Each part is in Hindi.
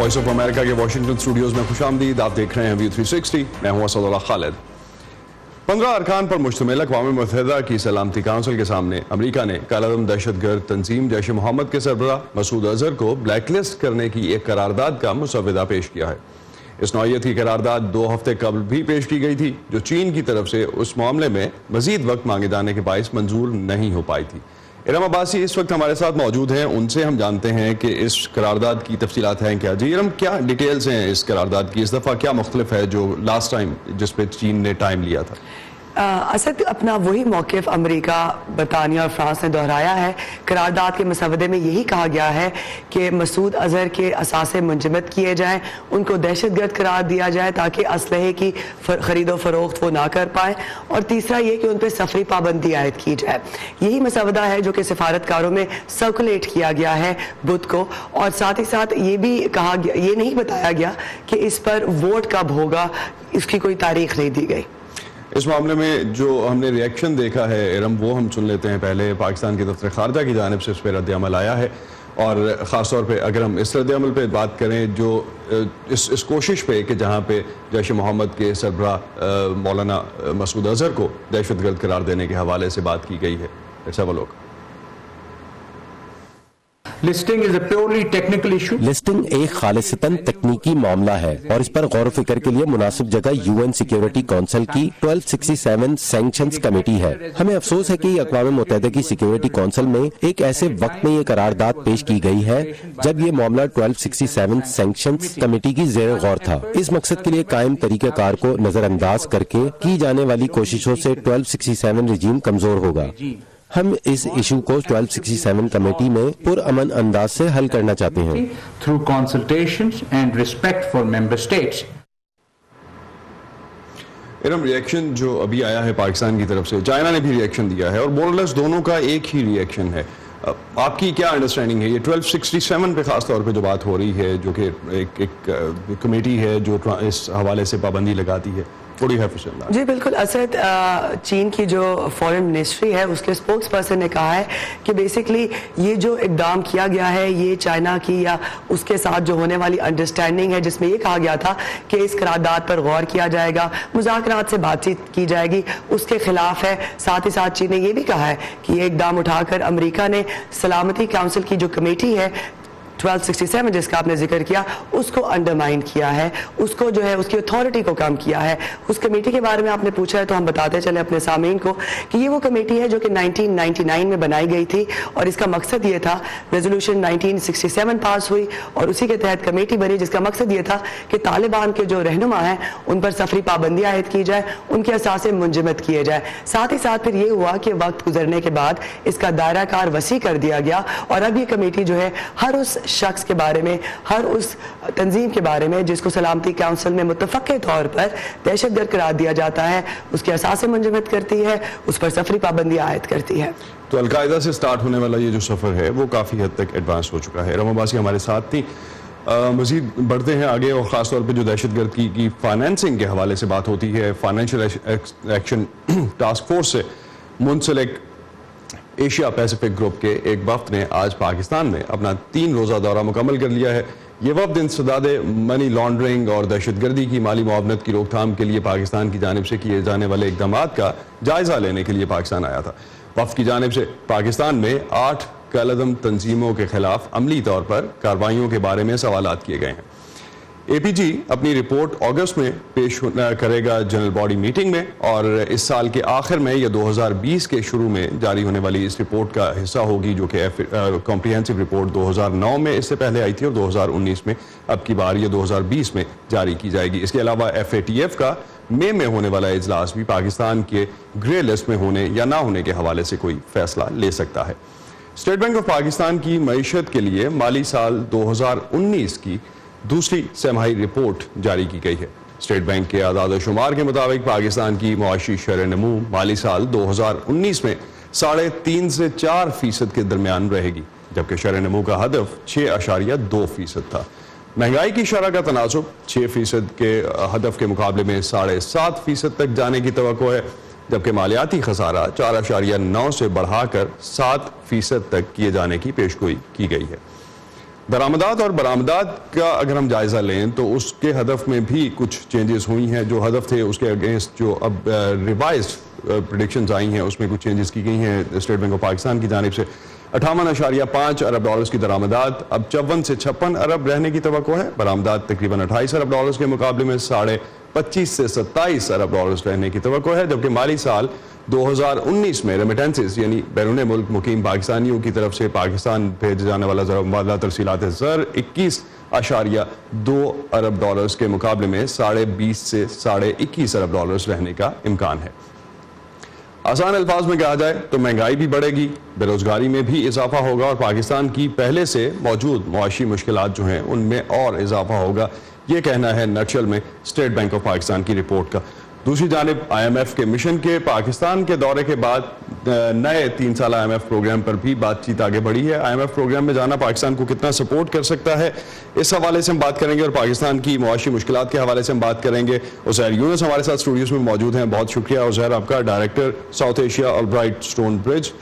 वॉइस ऑफ अमेरिका के वाशिंगटन स्टूडियोज में खुशामदीद। आप देख रहे हैं व्यू 360। मैं हूं असदुल्ला खालिद। 15 अरकान पर मुश्तमिल अक़वाम मुत्तहिदा की सलामती काउंसिल के सामने अमरीका ने कालादम दहशतगर्द तंजीम जैश मोहम्मद के सरबराह मसूद अजहर को ब्लैकलिस्ट करने की एक करारदाद का मुसव्वदा पेश किया है। इस नौइयत की करारदाद 2 हफ्ते कबल भी पेश की गई थी, जो चीन की तरफ से उस मामले में मजीद वक्त मांगे जाने के बायस मंजूर नहीं हो पाई थी। इरम अब्बासी इस वक्त हमारे साथ मौजूद हैं, उनसे हम जानते हैं कि इस करारदाद की तफसीलात हैं क्या। जी इरम, क्या डिटेल्स हैं इस करारदाद की? इस दफ़ा क्या मुख्तलिफ है जो लास्ट टाइम जिस पे चीन ने टाइम लिया था? असद अपना वही मौक़िफ़ अमेरिका, बरतानिया और फ्रांस ने दोहराया है। करारदाद के मसवदे में यही कहा गया है कि मसूद अजहर के असासे मुंजमद किए जाएँ, उनको दहशतगर्द करार दिया जाए ताकि असलहे की ख़रीदो फ़रोख्त वो ना कर पाए, और तीसरा ये कि उन पर सफरी पाबंदी आयद की जाए। यही मसवदा है जो कि सफारतकारों में सर्कुलेट किया गया है बुध को, और साथ ही साथ ये भी कहा गया, ये नहीं बताया गया कि इस पर वोट कब होगा, इसकी कोई तारीख नहीं दी गई। इस मामले में जो हमने रिएक्शन देखा है इरम, वो हम सुन लेते हैं। पहले पाकिस्तान की दफ्तर खारजा की जानिब से इस पर रद्द अमल आया है, और ख़ास तौर पे अगर हम इस रद्द अमल पे बात करें जो इस कोशिश पे कि जहाँ पे जैश मोहम्मद के सरबराह मौलाना मसूद अजहर को दहशतगर्द करार देने के हवाले से बात की गई है। ऐसा वो लोग listing is a purely technical issue. Listing एक खालिसतन तकनीकी मामला है और इस पर गौर फिक्र के लिए मुनासिब जगह यूएन सिक्योरिटी काउंसिल की 1267 सैंक्शंस कमेटी है। हमें अफसोस है कि अक़वाम मुत्तहिदा की सिक्योरिटी काउंसिल में एक ऐसे वक्त में ये करारदाद पेश की गई है जब ये मामला 1267 सैंक्शंस कमेटी की ज़ेर गौर था। इस मकसद के लिए कायम तरीक़ाकार को नजरअंदाज करके की जाने वाली कोशिशों से 1267 रजीम कमजोर होगा। हम इस इशू को 1267 कमेटी में पुरअमन अंदाज से हल करना चाहते हैं through consultations and respect for member states. Iram, reaction जो अभी आया है पाकिस्तान की तरफ से, चाइना ने भी रिएक्शन दिया है और मोरलेस दोनों का एक ही रिएक्शन है। आपकी क्या अंडरस्टैंडिंग है? ये 1267 पे खास तौर पे जो बात हो रही है, जो कि एक कमेटी है जो इस हवाले से पाबंदी लगाती है, जी बिल्कुल असद, चीन की जो फॉरेन मिनिस्ट्री है उसके स्पोक्स पर्सन ने कहा है कि बेसिकली ये जो इकदाम किया गया है ये चाइना की या उसके साथ जो होने वाली अंडरस्टैंडिंग है, जिसमें ये कहा गया था कि इस करारदाद पर गौर किया जाएगा, मुज़ाकरात से बातचीत की जाएगी, उसके खिलाफ है। साथ ही साथ चीन ने यह भी कहा है कि ये इकदाम उठाकर अमेरिका ने सलामती काउंसिल की जो कमेटी है 1267 जिसका आपने जिक्र किया, उसको अंडरमाइन किया है, उसको जो है उसकी अथॉरिटी को कम किया है। उस कमेटी के बारे में आपने पूछा है तो हम बताते चले अपने सामीन को कि ये वो कमेटी है जो कि 1999 में बनाई गई थी, और इसका मकसद ये था, रेजोल्यूशन 1967 पास हुई और उसी के तहत कमेटी बनी जिसका मकसद ये था कि तालिबान के जो रहनुमा हैं उन पर सफरी पाबंदी आयद की जाए, उनके असासे मुंजमद किए जाए। साथ ही साथ फिर ये हुआ कि वक्त गुजरने के बाद इसका दायरा कार वसी कर दिया गया, और अब ये कमेटी जो है हर उस शख्स के बारे में, हर उस तंजीम के बारे में जिसको सलामती काउंसिल में मुतफ़क़े तौर पर दहशतगर्द करार दिया जाता है, उसके असासे मुंजमद करती है, उस पर सफरी पाबंदी आयद करती है। तो अलकायदा से स्टार्ट होने वाला ये जो सफ़र है वो काफ़ी हद तक एडवांस हो चुका है। इरम अब्बासी हमारे साथ थी। मज़ीद बढ़ते हैं आगे, और ख़ास तौर पर जो दहशतगर्द की फाइनेंसिंग के हवाले से बात होती है, फाइनेंशियल एक्शन टास्क फोर्स से मुंसलिक एशिया पैसिफिक ग्रुप के एक वफ्द ने आज पाकिस्तान में अपना 3 रोज़ा दौरा मुकम्मल कर लिया है। ये वफ्द इंसदाद मनी लॉन्ड्रिंग और दहशतगर्दी की माली मुआवनत की रोकथाम के लिए पाकिस्तान की जानिब से किए जाने वाले इक़दामात का जायज़ा लेने के लिए पाकिस्तान आया था। वफ्द की जानिब से पाकिस्तान में 8 कालादम तंजीमों के खिलाफ अमली तौर पर कार्रवाइयों के बारे में सवालात किए गए हैं। APG अपनी रिपोर्ट अगस्त में पेश करेगा जनरल बॉडी मीटिंग में, और इस साल के आखिर में या 2020 के शुरू में जारी होने वाली इस रिपोर्ट का हिस्सा होगी, जो कि कॉम्प्रिहेंसिव रिपोर्ट 2009 में इससे पहले आई थी और 2019 में अब की बार ये 2020 में जारी की जाएगी। इसके अलावा FATF का मई में होने वाला इजलास भी पाकिस्तान के ग्रे लिस्ट में होने या ना होने के हवाले से कोई फैसला ले सकता है। स्टेट बैंक ऑफ पाकिस्तान की मईशत के लिए माली साल 2019 की दूसरी छमाही रिपोर्ट जारी की गई है। स्टेट बैंक के आदाद शुमार के मुताबिक पाकिस्तान की मुआशी शरह नमू माली साल 2019 में 3.5 से 4% के दरमियान रहेगी, जबकि शरह नमू का हदफ 6.2% था। महंगाई की शरह का तनासुब 6% के हदफ के मुकाबले में 7.5% तक जाने की तवक्को है, जबकि मालियाती खसारा 4.9 से बढ़ाकर 7% तक किए जाने की पेशगोई की गई है। दरामदात और बरामदात का अगर हम जायजा लें तो उसके हदफ में भी कुछ चेंजेस हुई हैं। जो हदफ थे उसके अगेंस्ट जो अब रिवाइज्ड प्रेडिक्शंस आई हैं उसमें कुछ चेंजेस की गई हैं स्टेट बैंक ऑफ पाकिस्तान की जानिब से। 58.5 अरब डॉलर्स की दरामदात अब 54 से 56 अरब रहने की तवक्को है। बरामदात तकरीबन 28 अरब डॉलर्स के मुकाबले में 25.5 से 27 अरब डॉलर्स रहने की तवक्को है। जबकि माली साल 2019 में रेमिटेंसेस यानी बैरून मुल्क मुकीम पाकिस्तानियों की तरफ से पाकिस्तान भेजे जाने वाला ज़र मुबादला तरसीलात ज़र 21.2 अरब डॉलर्स के मुकाबले में 20.5 से 21.5 अरब डॉलर्स रहने का इम्कान है। आसान अल्फाज में कहा जाए तो महंगाई भी बढ़ेगी, बेरोजगारी में भी इजाफा होगा और पाकिस्तान की पहले से मौजूद मुआशी मुश्किलात जो हैं उनमें और इजाफा होगा। ये कहना है नटशल में स्टेट बैंक ऑफ पाकिस्तान की रिपोर्ट का। दूसरी जानिब IMF के मिशन के पाकिस्तान के दौरे के बाद नए 3 साल IMF प्रोग्राम पर भी बातचीत आगे बढ़ी है। IMF प्रोग्राम में जाना पाकिस्तान को कितना सपोर्ट कर सकता है, इस हवाले से हम बात करेंगे और पाकिस्तान की मुआशी मुश्किलात के हवाले से हम बात करेंगे। उज़ैर यूनुस हमारे साथ स्टूडियोज में मौजूद हैं। बहुत शुक्रिया उज़ैर आपका, director South Asia Albright Stonebridge.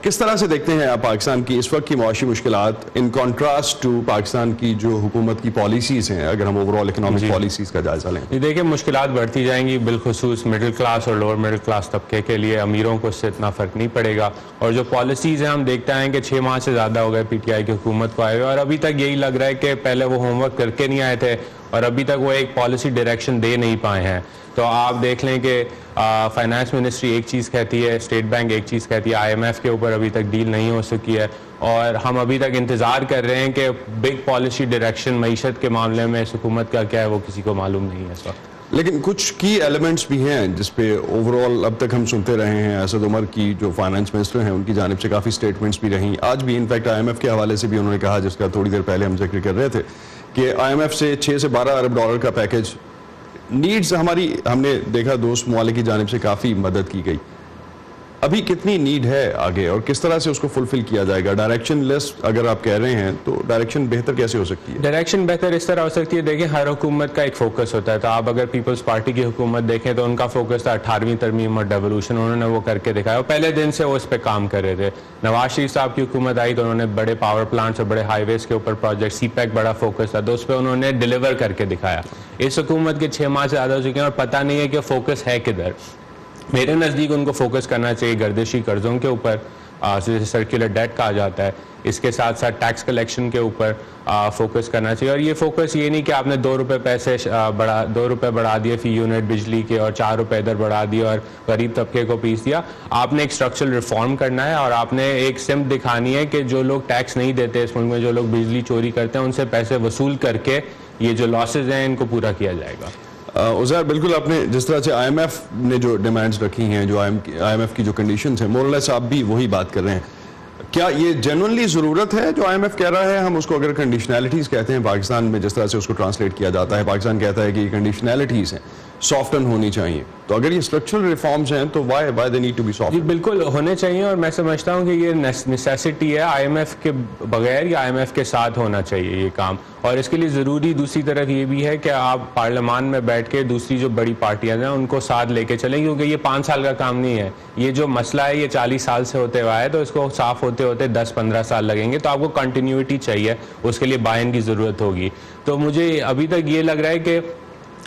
किस तरह से देखते हैं आप पाकिस्तान की इस वक्त की मुआशी मुश्किलात इन कॉन्ट्रास्ट टू पाकिस्तान की जो हुकूमत की पॉलिसीज हैं, अगर हम ओवरऑल इकनॉमिक पॉलिसीज का जायजा लें? देखिए, मुश्किलात बढ़ती जाएंगी, बिलखुसूस मिडिल क्लास और लोअर मिडिल क्लास तबके के लिए। अमीरों को इससे इतना फ़र्क नहीं पड़ेगा। और जो पॉलिसीज़ हैं हम देखते हैं कि 6 माह से ज़्यादा हो गए PTI की हुकूमत को आए हुए और अभी तक यही लग रहा है कि पहले वो होमवर्क करके नहीं आए थे और अभी तक वो एक पॉलिसी डायरेक्शन दे नहीं पाए हैं। तो आप देख लें कि फाइनेंस मिनिस्ट्री एक चीज़ कहती है, स्टेट बैंक एक चीज़ कहती है, IMF के ऊपर अभी तक डील नहीं हो सकी है और हम अभी तक इंतज़ार कर रहे हैं कि बिग पॉलिसी डायरेक्शन मईशत के मामले में इस हुकूमत का क्या है वो किसी को मालूम नहीं है इस वक्त। लेकिन कुछ की एलिमेंट्स भी हैं जिसपे ओवरऑल अब तक हम सुनते रहे हैं। असद उमर की जो फाइनेंस मिनिस्टर हैं उनकी जानिब से काफ़ी स्टेटमेंट्स भी रहीं। आज भी इनफैक्ट IMF के हवाले से भी उन्होंने कहा, जिसका थोड़ी देर पहले हम जिक्र कर रहे थे, कि IMF से 6 से 12 अरब डॉलर का पैकेज नीड्स हमारी, हमने देखा दोस्त मुमालिक की जानिब से काफ़ी मदद की गई। अभी कितनी नीड है आगे और किस तरह से उसको फुलफिल किया जाएगा? डायरेक्शन लेस अगर आप कह रहे हैं तो डायरेक्शन बेहतर कैसे हो सकती है? डायरेक्शन बेहतर इस तरह हो सकती है, देखिए हर हुकूमत का एक फोकस होता है। तो आप अगर पीपल्स पार्टी की हुकूमत देखें तो उनका फोकस था 18वीं तरमीम और डेवोल्यूशन, उन्होंने वो करके दिखाया और पहले दिन से वो इस पर काम कर रहे थे। नवाज शरीफ साहब की हुकूमत आई तो उन्होंने बड़े पावर प्लांट्स और बड़े हाईवेज के ऊपर प्रोजेक्ट, CPEC बड़ा फोकस था तो उस पर उन्होंने डिलीवर करके दिखाया। इस हुकूमत के 6 माह से ज़्यादा हो चुके हैं और पता नहीं है कि फोकस है किधर। मेरे नज़दीक उनको फोकस करना चाहिए गर्दिशी कर्ज़ों के ऊपर, जिसे सर्कुलर डेट कहा जाता है, इसके साथ साथ टैक्स कलेक्शन के ऊपर फोकस करना चाहिए। और ये फोकस ये नहीं कि आपने 2 रुपये बढ़ा दिए फी यूनिट बिजली के और 4 रुपये इधर बढ़ा दिए और गरीब तबके को पीस दिया। आपने एक स्ट्रक्चरल रिफॉर्म करना है और आपने एक सिम्प दिखानी है कि जो लोग टैक्स नहीं देते इस मुल्क में, जो लोग बिजली चोरी करते हैं, उनसे पैसे वसूल करके ये जो लॉसेज हैं इनको पूरा किया जाएगा। उज़ैर, बिल्कुल आपने जिस तरह से IMF ने जो डिमांड्स रखी हैं, जो IMF की जो कंडीशंस हैं, मोरलेस आप भी वही बात कर रहे हैं। क्या ये जेन्युइनली ज़रूरत है जो IMF कह रहा है? हम उसको अगर कंडीशनैलिटीज़ कहते हैं पाकिस्तान में, जिस तरह से उसको ट्रांसलेट किया जाता है, पाकिस्तान कहता है कि ये कंडीशनैलिटीज़ हैं, सॉफ्टन होनी चाहिए। तो अगर ये स्ट्रक्चरल रिफॉर्म्स हैं तो why they need to be soft? जी बिल्कुल होने चाहिए और मैं समझता हूँ कि ये नेसेसिटी है, IMF के बगैर या IMF के साथ होना चाहिए ये काम। और इसके लिए ज़रूरी दूसरी तरफ ये भी है कि आप पार्लियामान में बैठ के दूसरी जो बड़ी पार्टियां हैं उनको साथ लेके चलें, क्योंकि ये 5 साल का काम नहीं है। ये जो मसला है ये 40 साल से होते हुआ है, तो इसको साफ होते होते 10-15 साल लगेंगे। तो आपको कंटिन्यूटी चाहिए, उसके लिए बायन की ज़रूरत होगी। तो मुझे अभी तक ये लग रहा है कि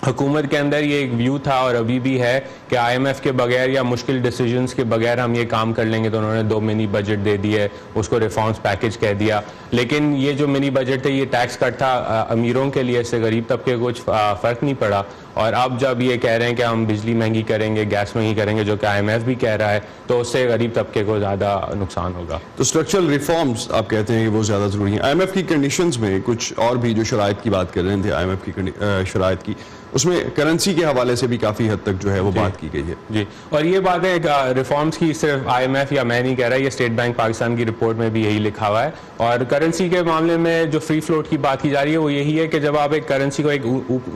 हुकूमत के अंदर ये एक व्यू था और अभी भी है कि IMF के बगैर या मुश्किल डिसीजंस के बगैर हम ये काम कर लेंगे। तो उन्होंने 2 मिनी बजट दे दिए, उसको रिफॉर्म्स पैकेज कह दिया। लेकिन ये जो मिनी बजट थे ये टैक्स कट था अमीरों के लिए, इससे गरीब तबके को कुछ फ़र्क नहीं पड़ा। और अब जब ये कह रहे हैं कि हम बिजली महंगी करेंगे, गैस महंगी करेंगे, जो कि IMF भी कह रहा है, तो उससे गरीब तबके को ज़्यादा नुकसान होगा। तो स्ट्रक्चरल रिफॉर्म्स आप कहते हैं कि वो ज़्यादा ज़रूरी हैं। IMF की कंडीशंस में कुछ और भी जो शराइत की बात कर रहे थे, IMF की शराइत की, उसमें करेंसी के हवाले से भी काफ़ी हद तक जो है वो बात की गई है। जी, और ये बात है रिफॉर्म्स की सिर्फ IMF या मैं नहीं कह रहा, ये स्टेट बैंक पाकिस्तान की रिपोर्ट में भी यही लिखा हुआ है। और करेंसी के मामले में जो फ्री फ्लोट की बात की जा रही है वो यही है कि जब आप एक करेंसी को एक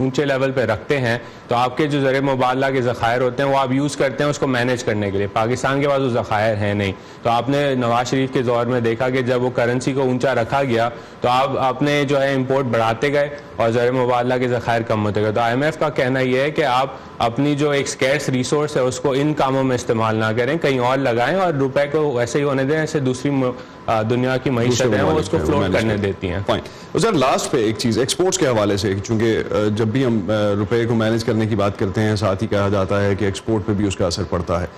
ऊंचे लेवल पे रखते हैं तो आपके जो ज़र मुबादला के ज़खायर होते हैं वो आप यूज़ करते हैं उसको मैनेज करने के लिए। पाकिस्तान के पास वो ज़खायर हैं नहीं। तो आपने नवाज शरीफ के दौर में देखा कि जब वो करेंसी को ऊंचा रखा गया तो आप अपने जो है इम्पोर्ट बढ़ाते गए और ज़र मुबादला के ज़खायर कम होते गए। तो IMF का कहना यह है कि आप अपनी जो एक स्कैर्स रिसोर्स है उसको इन कामों में इस्तेमाल ना करें, कहीं और लगाएं और रुपए को वैसे ही होने दें जैसे दूसरी दुनिया की मईशत है वो उसको फ्लोट करने देती हैं। फाइन। तो सर लास्ट पे एक चीज़ एक्सपोर्ट्स के हवाले से, चूंकि जब भी हम रुपए को मैनेज करने की बात करते हैं साथ ही कहा जाता है कि एक्सपोर्ट पे भी उसका असर पड़ता है।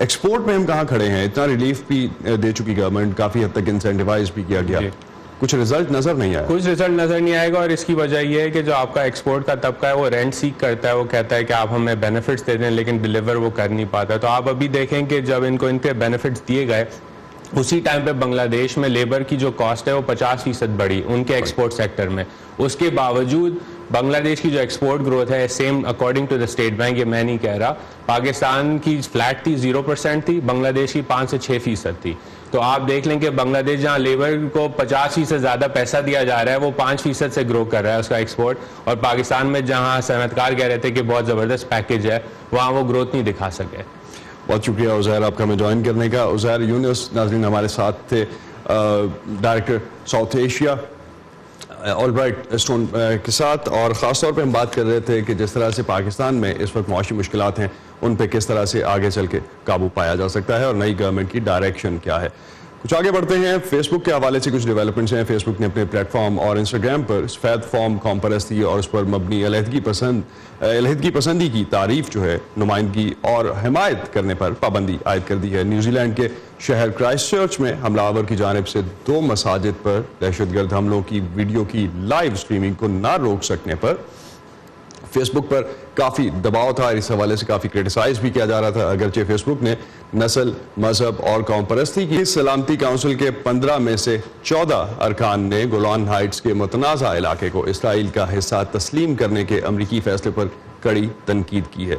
एक्सपोर्ट में हम कहाँ खड़े हैं? इतना रिलीफ भी दे चुकी गवर्नमेंट, काफ़ी हद तक इंसेंटिवाइज भी किया गया, कुछ रिजल्ट नजर नहीं आया। कुछ रिजल्ट नजर नहीं आएगा और इसकी वजह यह है कि जो आपका एक्सपोर्ट का तबका है वो रेंट सीक करता है, वो कहता है कि आप हमें बेनिफिट्स दे दें लेकिन डिलीवर वो कर नहीं पाता। तो आप अभी देखें कि जब इनको इनके बेनिफिट्स दिए गए उसी टाइम पे बांग्लादेश में लेबर की जो कॉस्ट है वो 50% बढ़ी उनके एक्सपोर्ट सेक्टर में। उसके बावजूद बांग्लादेश की जो एक्सपोर्ट ग्रोथ है same according to the State Bank, ये मैं नहीं कह रहा, पाकिस्तान की फ्लैट थी 0% थी, बांग्लादेश की 5 से 6% थी। तो आप देख लें कि बांग्लादेश जहां लेबर को 50% से ज़्यादा पैसा दिया जा रहा है वो 5% से ग्रो कर रहा है उसका एक्सपोर्ट, और पाकिस्तान में जहां सनतकार कह रहे थे कि बहुत ज़बरदस्त पैकेज है वहाँ वो ग्रोथ नहीं दिखा सके। बहुत शुक्रिया उज़ैर आपका हमें ज्वाइन करने का। उज़ैर यूनुस नाज़रीन हमारे साथ थे, director South Asia Albright stone के साथ, और ख़ास तौर पे हम बात कर रहे थे कि जिस तरह से पाकिस्तान में इस वक्त मुआशी मुश्किलात हैं उन पे किस तरह से आगे चल के काबू पाया जा सकता है और नई गवर्नमेंट की डायरेक्शन क्या है। कुछ आगे बढ़ते हैं, फेसबुक के हवाले से कुछ डेवलपमेंट्स हैं। फेसबुक ने अपने प्लेटफॉर्म और इंस्टाग्राम पर सफ़ेद फॉर्म, कौम परस्ती और उस पर मबनी अलहदगी पसंदी की तारीफ जो है, नुमाइंदगी और हिमायत करने पर पाबंदी आयद कर दी है। न्यूजीलैंड के शहर क्राइस्टचर्च में हमलावर की जानिब से 2 मसाजिद पर दहशतगर्द हमलों की वीडियो की लाइव स्ट्रीमिंग को ना रोक सकने पर फेसबुक पर काफ़ी दबाव था। इस हवाले से काफ़ी क्रिटिसाइज भी किया जा रहा था, अगरचे फेसबुक ने नस्ल, मजहब और कौम परस्ती की सलामती काउंसिल के 15 में से 14 अरकान ने गोलान हाइट्स के मुतनाज़ा इलाके को इसराइल का हिस्सा तस्लीम करने के अमरीकी फैसले पर कड़ी तनकीद की है।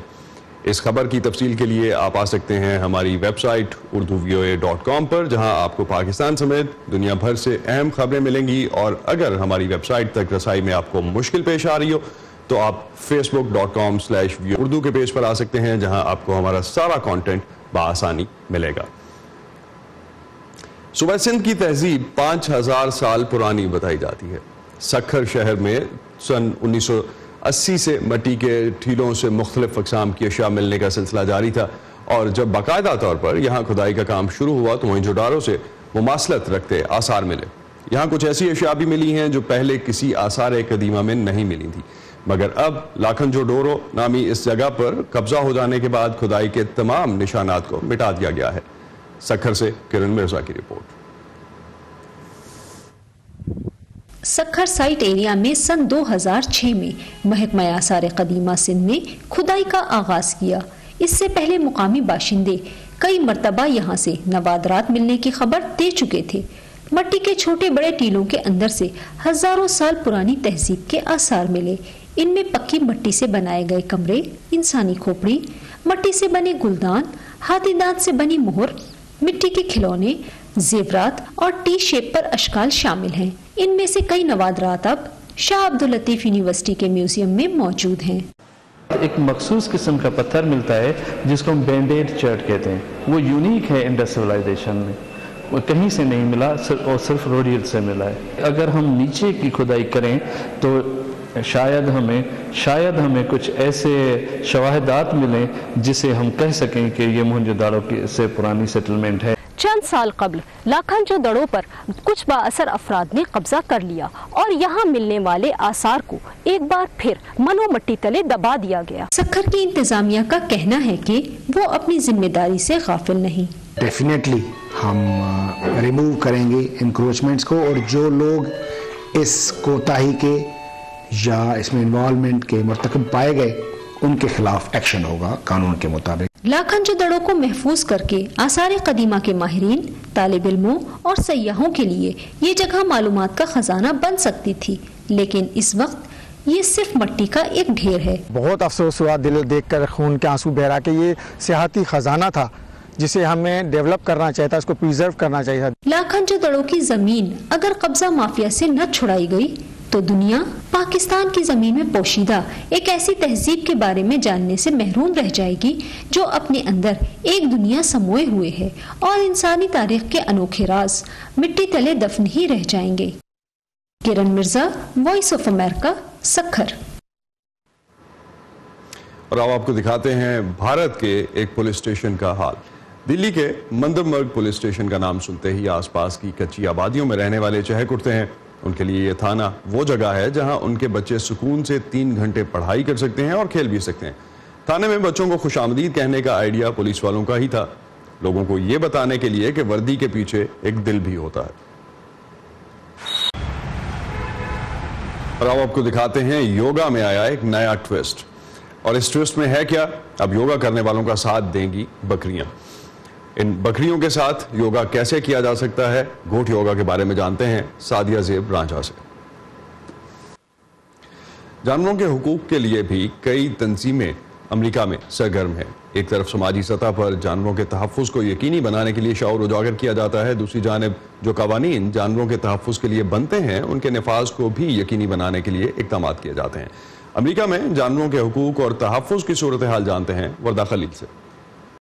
इस खबर की तफसील के लिए आप आ सकते हैं हमारी वेबसाइट urduvoa.com पर, जहां आपको पाकिस्तान समेत दुनिया भर से अहम खबरें मिलेंगी। और अगर हमारी वेबसाइट तक रसाई में आपको मुश्किल पेश आ रही हो तो आप facebook.com/urdu के पेज पर आ सकते हैं, जहां आपको हमारा सारा कंटेंट बआसानी मिलेगा। सूबा सिंध की तहजीब 5000 साल पुरानी बताई जाती है। सखर शहर में सन 1980 से मिट्टी के ठीलों से मुख्तलिफ अक़साम की अशिया मिलने का सिलसिला जारी था, और जब बाकायदा तौर पर यहाँ खुदाई का काम शुरू हुआ तो मोहनजोदारो से मुमासलत रखते आसार मिले। यहाँ कुछ ऐसी अशिया भी मिली हैं जो पहले किसी आसार कदीमा में नहीं मिली थी, मगर अब लाखनजोडोरो नामी इस जगह पर कब्जा हो जाने के बाद खुदाई के तमाम निशानात को मिटा दिया गया है। सखर से किरण मिर्जा की रिपोर्ट। सखर साइट एरिया में सन 2006 में महकमा आसार कदीमा सिंध ने खुदाई का आगाज किया। इससे पहले मुकामी बाशिंदे कई मरतबा यहाँ से नवादरात मिलने की खबर दे चुके थे। मट्टी के छोटे बड़े टीलों के अंदर से हजारों साल पुरानी तहजीब के आसार मिले। इनमें पक्की मट्टी से बनाए गए कमरे, इंसानी खोपड़ी, मट्टी से बने गुलदान, हाथी दांत से बनी मोहर, मिट्टी के खिलौने, जेवरात और टी शेप पर अशकाल शामिल हैं। इनमें से कई नवादरात अब शाह अब्दुल लतीफ यूनिवर्सिटी के म्यूजियम में मौजूद हैं। एक मखसूस किस्म का पत्थर मिलता है जिसको हम बैंडेड चर्ट कहते हैं। वो यूनिक है इंडस सिविलाइजेशन में, वो कहीं से नहीं मिला और सिर्फ रोडियल से मिला है। अगर हम नीचे की खुदाई करें तो शायद हमें कुछ ऐसे शवाहिदात मिलें जिसे हम कह सकें कि ये मोहनजोदारो से पुरानी सेटलमेंट है। चंद साल कबल लाखनजोदड़ो पर कुछ बाअसर अफराद ने कब्जा कर लिया और यहाँ मिलने वाले आसार को एक बार फिर मनो मट्टी तले दबा दिया गया। सखर की इंतजामिया का कहना है कि वो अपनी जिम्मेदारी से गाफिल नहीं। डेफिनेटली हम रिमूव करेंगे इंक्रोचमेंट्स को, और जो लोग इस कोताही के या इसमें इन्वॉल्वमेंट के मुर्तकब पाए गए उनके खिलाफ एक्शन होगा कानून के मुताबिक। लाखनजोदड़ो को महफूज करके आसार कदीमा के माहिरीन, तालिब इल्मों और सयाहों के लिए ये जगह मालूमात का खजाना बन सकती थी, लेकिन इस वक्त ये सिर्फ मट्टी का एक ढेर है। बहुत अफसोस हुआ, दिल देखकर खून के आंसू बह रहा कि ये सियाहती खजाना था जिसे हमें डेवलप करना चाहिए था, इसको प्रिजर्व करना चाहिए था। लाखनजोदड़ो की जमीन अगर कब्जा माफिया से न छुड़ाई गई तो दुनिया पाकिस्तान की जमीन में पोशीदा एक ऐसी तहजीब के बारे में जानने से महरूम रह जाएगी जो अपने अंदर एक दुनिया समोए हुए है, और इंसानी तारीख के अनोखे राज मिट्टी तले दफन ही रह जाएंगे। Kiran Mirza, Voice of America, Sukkur. और अब आपको दिखाते हैं भारत के एक पुलिस स्टेशन का हाल। दिल्ली के मंदरमर्ग पुलिस स्टेशन का नाम सुनते ही आसपास की कच्ची आबादियों में रहने वाले चहक उठते हैं। उनके लिए ये थाना वो जगह है जहां उनके बच्चे सुकून से 3 घंटे पढ़ाई कर सकते हैं और खेल भी सकते हैं। थाने में बच्चों को खुशामदीद कहने का आइडिया पुलिस वालों का ही था, लोगों को ये बताने के लिए कि वर्दी के पीछे एक दिल भी होता है। और अब आपको दिखाते हैं योगा में आया एक नया ट्विस्ट। और इस ट्विस्ट में है क्या? अब योगा करने वालों का साथ देंगी बकरियां। इन बकरियों के साथ योगा कैसे किया जा सकता है, गोट योगा के बारे में जानते हैं सादिया ज़ेब रांझा से। जानवरों के हुकूक के लिए भी कई तंजीमें अमेरिका में सरगर्म है। एक तरफ समाजी सतह पर जानवरों के तहफ़्फ़ुज़ को यकीनी बनाने के लिए शऊर उजागर किया जाता है, दूसरी जानिब जो कवानीन जानवरों के तहफ़्फ़ुज़ के लिए बनते हैं उनके नफाज को भी यकीनी बनाने के लिए इक़दामात किए जाते हैं। अमेरिका में जानवरों के हुकूक और तहफ़्फ़ुज़ की सूरत हाल जानते हैं वर्दा खलील से।